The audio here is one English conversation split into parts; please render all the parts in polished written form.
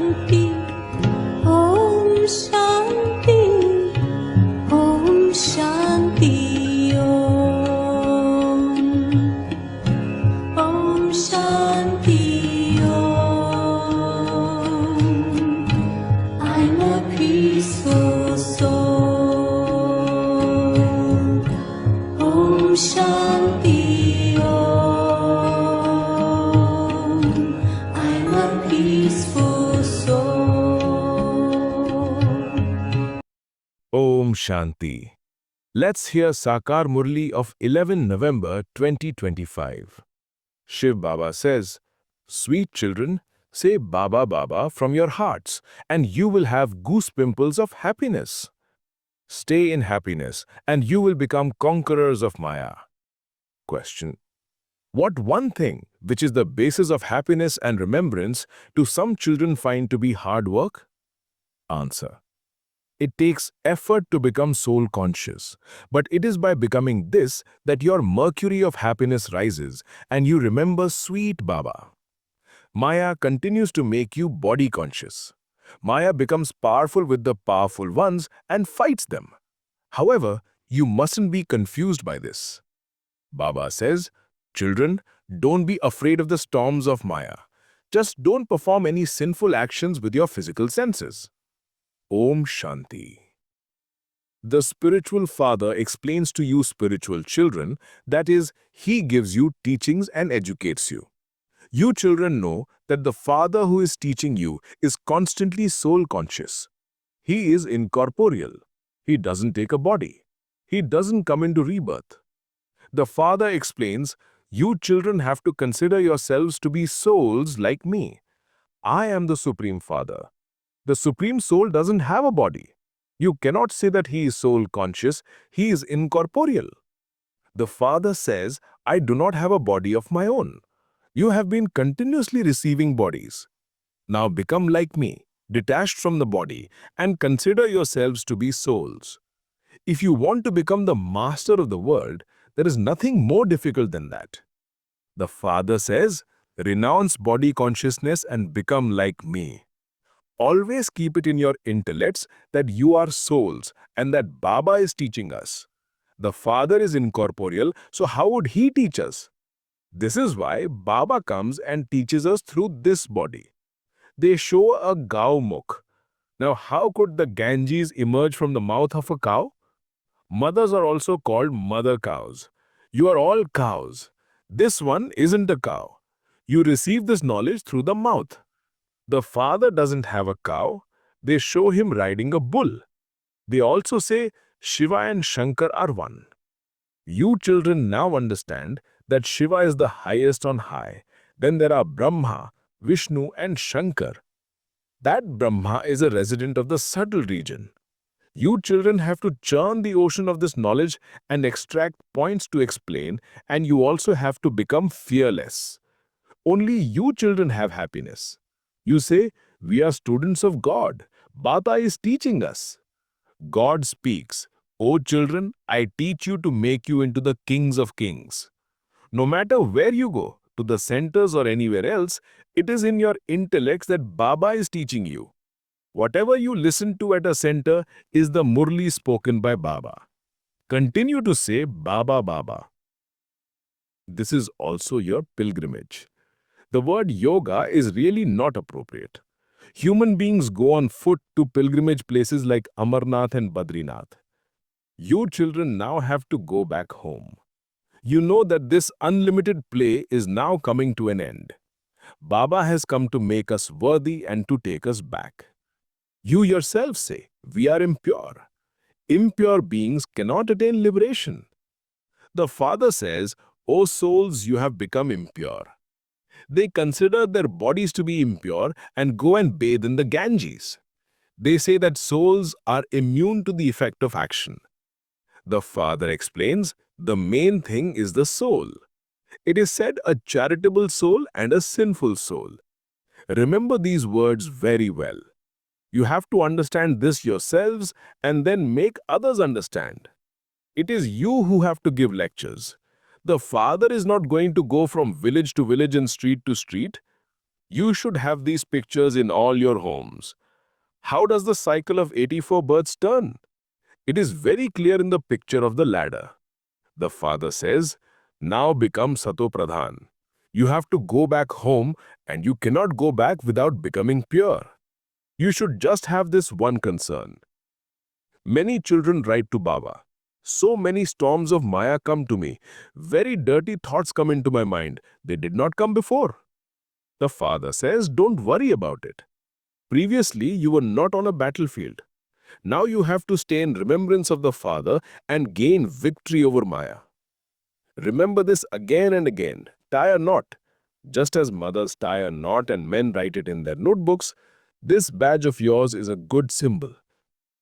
Shanti, Om Shanti, Om Shanti, Om Shanti, I'm a peaceful soul. Om Shanti, I'm a peaceful soul. Om Shanti. Let's hear Sakar Murli of 11 November 2025. Shiv Baba says, "Sweet children, say Baba Baba from your hearts and you will have goose pimples of happiness. Stay in happiness and you will become conquerors of Maya." Question. What one thing which is the basis of happiness and remembrance do some children find to be hard work? Answer. It takes effort to become soul conscious, but it is by becoming this that your mercury of happiness rises and you remember sweet Baba. Maya continues to make you body conscious. Maya becomes powerful with the powerful ones and fights them. However, you mustn't be confused by this. Baba says, "Children, don't be afraid of the storms of Maya. Just don't perform any sinful actions with your physical senses." Om Shanti. The spiritual father explains to you spiritual children, that is, he gives you teachings and educates you. You children know that the father who is teaching you is constantly soul conscious. He is incorporeal. He doesn't take a body. He doesn't come into rebirth. The father explains, you children have to consider yourselves to be souls like me. I am the Supreme Father. The Supreme Soul doesn't have a body. You cannot say that he is soul conscious, he is incorporeal. The Father says, I do not have a body of my own. You have been continuously receiving bodies. Now become like me, detached from the body, and consider yourselves to be souls. If you want to become the master of the world, there is nothing more difficult than that. The Father says, renounce body consciousness and become like me. Always keep it in your intellects that you are souls and that Baba is teaching us. The Father is incorporeal, so how would he teach us? This is why Baba comes and teaches us through this body. They show a cow mukh. Now how could the Ganges emerge from the mouth of a cow? Mothers are also called mother cows. You are all cows. This one isn't a cow. You receive this knowledge through the mouth. The father doesn't have a cow. They show him riding a bull. They also say Shiva and Shankar are one. You children now understand that Shiva is the highest on high. Then there are Brahma, Vishnu and Shankar. That Brahma is a resident of the subtle region. You children have to churn the ocean of this knowledge and extract points to explain, and you also have to become fearless. Only you children have happiness. You say, we are students of God. Baba is teaching us. God speaks, O children, I teach you to make you into the kings of kings. No matter where you go, to the centers or anywhere else, it is in your intellects that Baba is teaching you. Whatever you listen to at a center is the murali spoken by Baba. Continue to say Baba Baba. This is also your pilgrimage. The word yoga is really not appropriate. Human beings go on foot to pilgrimage places like Amarnath and Badrinath. You children now have to go back home. You know that this unlimited play is now coming to an end. Baba has come to make us worthy and to take us back. You yourself say, we are impure. Impure beings cannot attain liberation. The Father says, O souls, you have become impure. They consider their bodies to be impure and go and bathe in the Ganges. They say that souls are immune to the effect of action. The Father explains, the main thing is the soul. It is said a charitable soul and a sinful soul. Remember these words very well. You have to understand this yourselves and then make others understand. It is you who have to give lectures. The Father is not going to go from village to village and street to street. You should have these pictures in all your homes. How does the cycle of 84 births turn? It is very clear in the picture of the ladder. The father says, now become Sato Pradhan. You have to go back home and you cannot go back without becoming pure. You should just have this one concern. Many children write to Baba. So many storms of Maya come to me. Very dirty thoughts come into my mind. They did not come before. The father says, don't worry about it. Previously, you were not on a battlefield. Now you have to stay in remembrance of the Father and gain victory over Maya. Remember this again and again. Tie a knot. Just as mothers tie a knot and men write it in their notebooks, this badge of yours is a good symbol.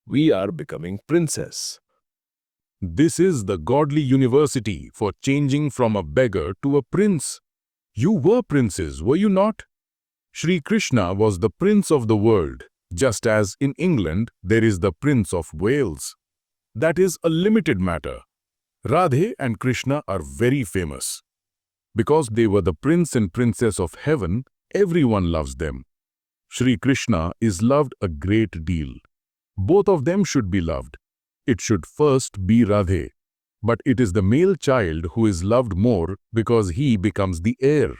We are becoming princess. This is the godly university for changing from a beggar to a prince. You were princes, were you not? Shri Krishna was the prince of the world, just as in England there is the Prince of Wales. That is a limited matter. Radhe and Krishna are very famous. Because they were the prince and princess of heaven, everyone loves them. Shri Krishna is loved a great deal. Both of them should be loved. It should first be Radhe. But it is the male child who is loved more because he becomes the heir.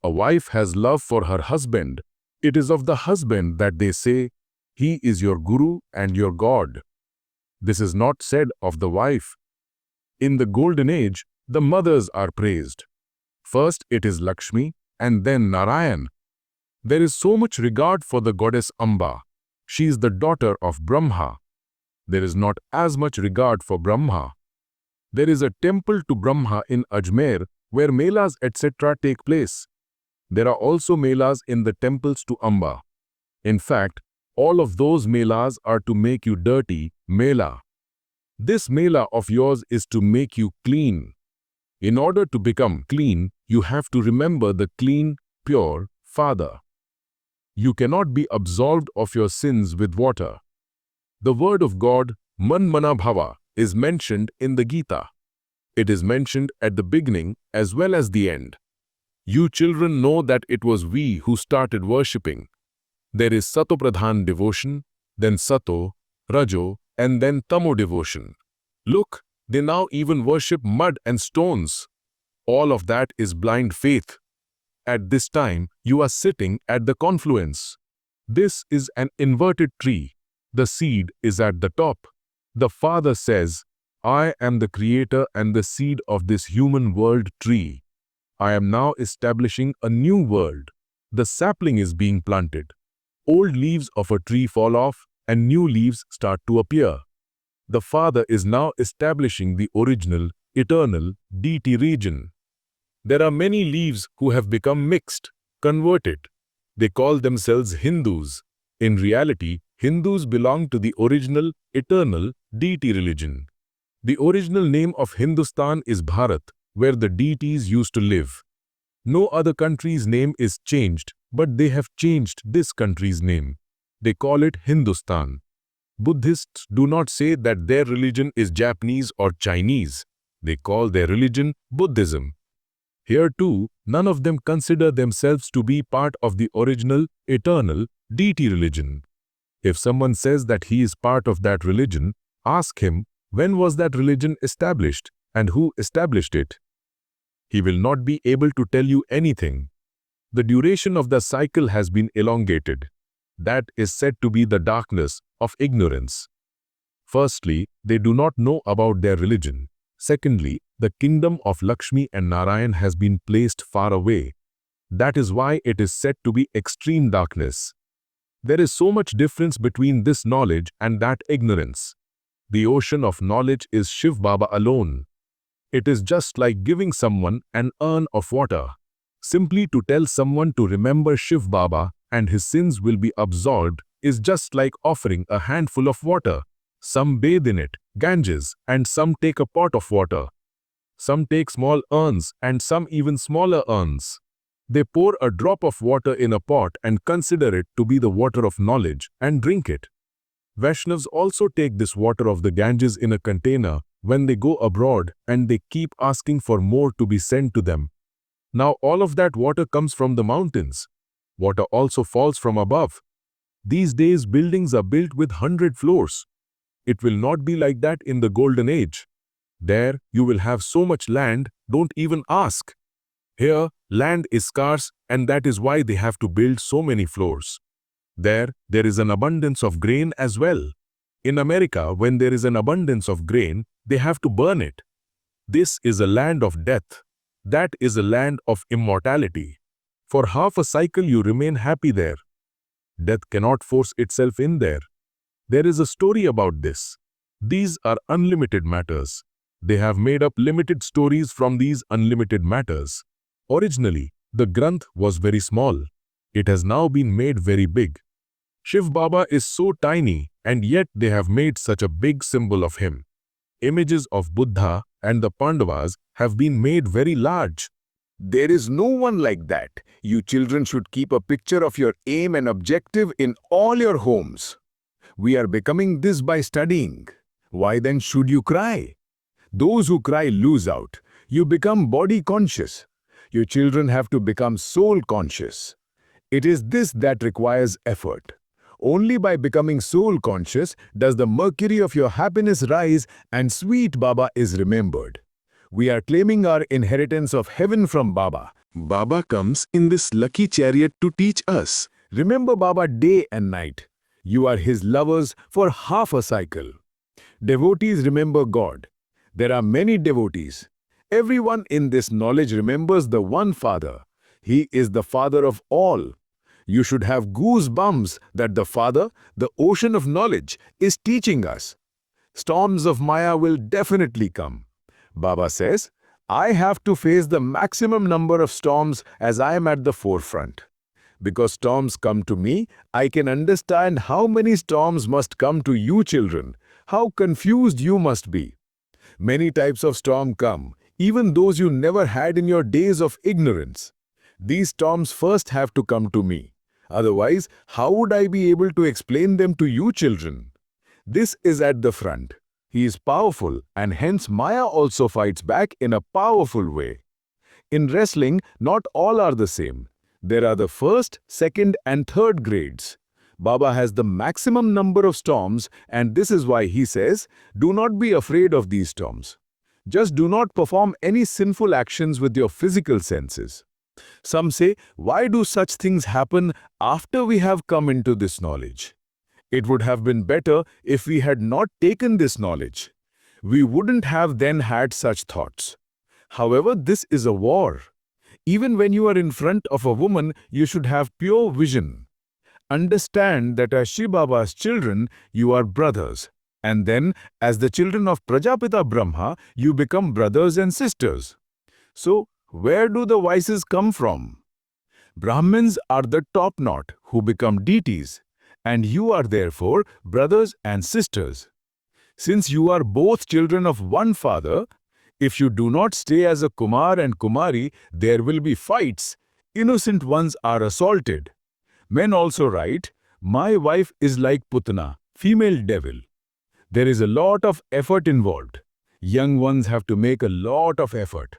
A wife has love for her husband. It is of the husband that they say, he is your guru and your God. This is not said of the wife. In the golden age, the mothers are praised. First it is Lakshmi and then Narayan. There is so much regard for the goddess Amba. She is the daughter of Brahma. There is not as much regard for Brahma. There is a temple to Brahma in Ajmer where melas etc. take place. There are also melas in the temples to Amba. In fact, all of those melas are to make you dirty, mela. This mela of yours is to make you clean. In order to become clean, you have to remember the clean, pure Father. You cannot be absolved of your sins with water. The word of God, man mana bhava, is mentioned in the Gita. It is mentioned at the beginning as well as the end. You children know that it was we who started worshipping. There is Sato Pradhan devotion, then Sato, Rajo, and then Tamo devotion. Look, they now even worship mud and stones. All of that is blind faith. At this time, you are sitting at the confluence. This is an inverted tree. The seed is at the top. The Father says, I am the creator and the seed of this human world tree. I am now establishing a new world. The sapling is being planted. Old leaves of a tree fall off and new leaves start to appear. The Father is now establishing the original, eternal, deity region. There are many leaves who have become mixed, converted. They call themselves Hindus. In reality, Hindus belong to the original, eternal, deity religion. The original name of Hindustan is Bharat, where the deities used to live. No other country's name is changed, but they have changed this country's name. They call it Hindustan. Buddhists do not say that their religion is Japanese or Chinese. They call their religion Buddhism. Here too, none of them consider themselves to be part of the original, eternal, deity religion. If someone says that he is part of that religion, ask him, when was that religion established and who established it? He will not be able to tell you anything. The duration of the cycle has been elongated. That is said to be the darkness of ignorance. Firstly, they do not know about their religion. Secondly, the kingdom of Lakshmi and Narayan has been placed far away. That is why it is said to be extreme darkness. There is so much difference between this knowledge and that ignorance. The ocean of knowledge is Shiv Baba alone. It is just like giving someone an urn of water. Simply to tell someone to remember Shiv Baba and his sins will be absolved is just like offering a handful of water. Some bathe in it, Ganges, and some take a pot of water. Some take small urns and some even smaller urns. They pour a drop of water in a pot and consider it to be the water of knowledge and drink it. Vaishnavas also take this water of the Ganges in a container when they go abroad and they keep asking for more to be sent to them. Now all of that water comes from the mountains. Water also falls from above. These days, buildings are built with 100 floors. It will not be like that in the golden age. There, you will have so much land, don't even ask. Here, land is scarce, and that is why they have to build so many floors. There is an abundance of grain as well. In America, when there is an abundance of grain, they have to burn it. This is a land of death. That is a land of immortality. For half a cycle you remain happy there. Death cannot force itself in there. There is a story about this. These are unlimited matters. They have made up limited stories from these unlimited matters. Originally, the Granth was very small. It has now been made very big. Shiv Baba is so tiny, and yet they have made such a big symbol of him. Images of Buddha and the Pandavas have been made very large. There is no one like that. You children should keep a picture of your aim and objective in all your homes. We are becoming this by studying. Why then should you cry? Those who cry lose out. You become body conscious. Your children have to become soul conscious. It is this that requires effort. Only by becoming soul conscious does the mercury of your happiness rise and sweet Baba is remembered. We are claiming our inheritance of heaven from Baba. Baba comes in this lucky chariot to teach us. Remember Baba day and night. You are his lovers for half a cycle. Devotees remember God. There are many devotees. Everyone in this knowledge remembers the one Father. He is the Father of all. You should have goosebumps that the Father, the ocean of knowledge, is teaching us. Storms of Maya will definitely come. Baba says, I have to face the maximum number of storms as I am at the forefront. Because storms come to me, I can understand how many storms must come to you children, how confused you must be. Many types of storm come, even those you never had in your days of ignorance. These storms first have to come to me. Otherwise, how would I be able to explain them to you children? This is at the front. He is powerful, and hence Maya also fights back in a powerful way. In wrestling, not all are the same. There are the first, second, and third grades. Baba has the maximum number of storms, and this is why he says, do not be afraid of these storms. Just do not perform any sinful actions with your physical senses. Some say, why do such things happen after we have come into this knowledge? It would have been better if we had not taken this knowledge. We wouldn't have then had such thoughts. However, this is a war. Even when you are in front of a woman, you should have pure vision. Understand that as Shiv Baba's children, you are brothers. And then, as the children of Prajapita Brahma, you become brothers and sisters. So, where do the vices come from? Brahmins are the top knot who become deities, and you are therefore brothers and sisters. Since you are both children of one father, if you do not stay as a Kumar and Kumari, there will be fights. Innocent ones are assaulted. Men also write, my wife is like Putana, female devil. There is a lot of effort involved. Young ones have to make a lot of effort.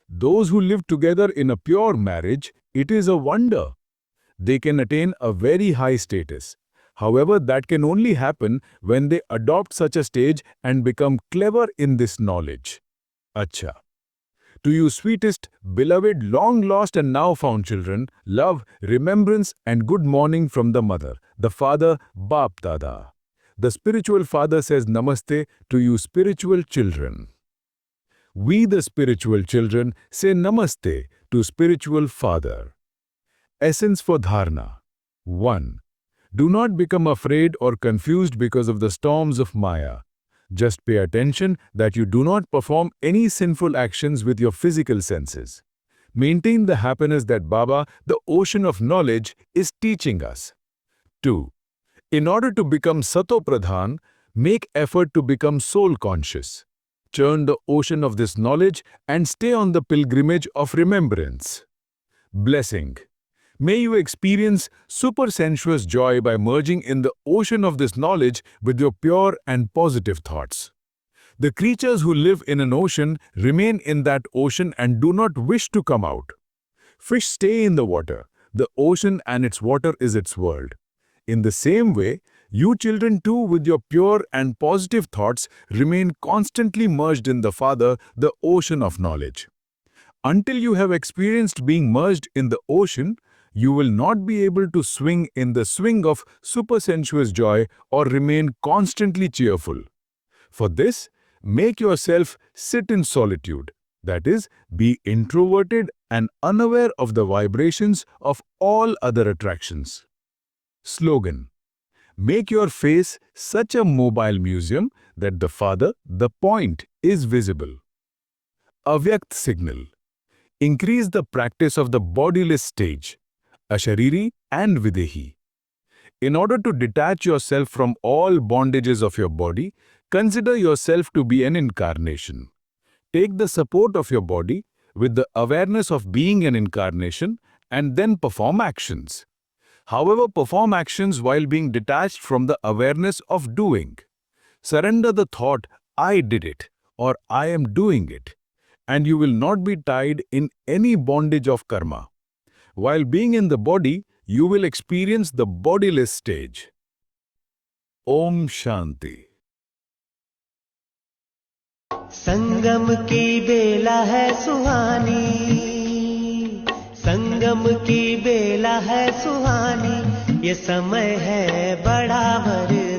Those who live together in a pure marriage, it is a wonder. They can attain a very high status. However, that can only happen when they adopt such a stage and become clever in this knowledge. Acha. To you sweetest, beloved, long-lost and now found children, love, remembrance and good morning from the mother, the father, Bap Dada. The spiritual father says Namaste to you spiritual children. We the spiritual children say Namaste to spiritual father. Essence for Dharna. 1. Do not become afraid or confused because of the storms of Maya. Just pay attention that you do not perform any sinful actions with your physical senses. Maintain the happiness that Baba, the ocean of knowledge, is teaching us. 2. In order to become Sato Pradhan, make effort to become soul conscious. Churn the ocean of this knowledge and stay on the pilgrimage of remembrance. Blessing. May you experience supersensuous joy by merging in the ocean of this knowledge with your pure and positive thoughts. The creatures who live in an ocean remain in that ocean and do not wish to come out. Fish stay in the water. The ocean and its water is its world. In the same way, you children too, with your pure and positive thoughts, remain constantly merged in the Father, the ocean of knowledge. Until you have experienced being merged in the ocean, you will not be able to swing in the swing of supersensuous joy or remain constantly cheerful. For this, make yourself sit in solitude, that is, be introverted and unaware of the vibrations of all other attractions. Slogan: make your face such a mobile museum that the Father, the point, is visible. Avyakt signal: increase the practice of the bodiless stage, Ashariri and Videhi. In order to detach yourself from all bondages of your body, consider yourself to be an incarnation. Take the support of your body with the awareness of being an incarnation and then perform actions. However, perform actions while being detached from the awareness of doing. Surrender the thought, I did it, or I am doing it, and you will not be tied in any bondage of karma. While being in the body, you will experience the bodiless stage. Om Shanti. संगम की बेला है सुहानी, संगम की बेला है सुहानी, ये समय है बड़ा वरदानी।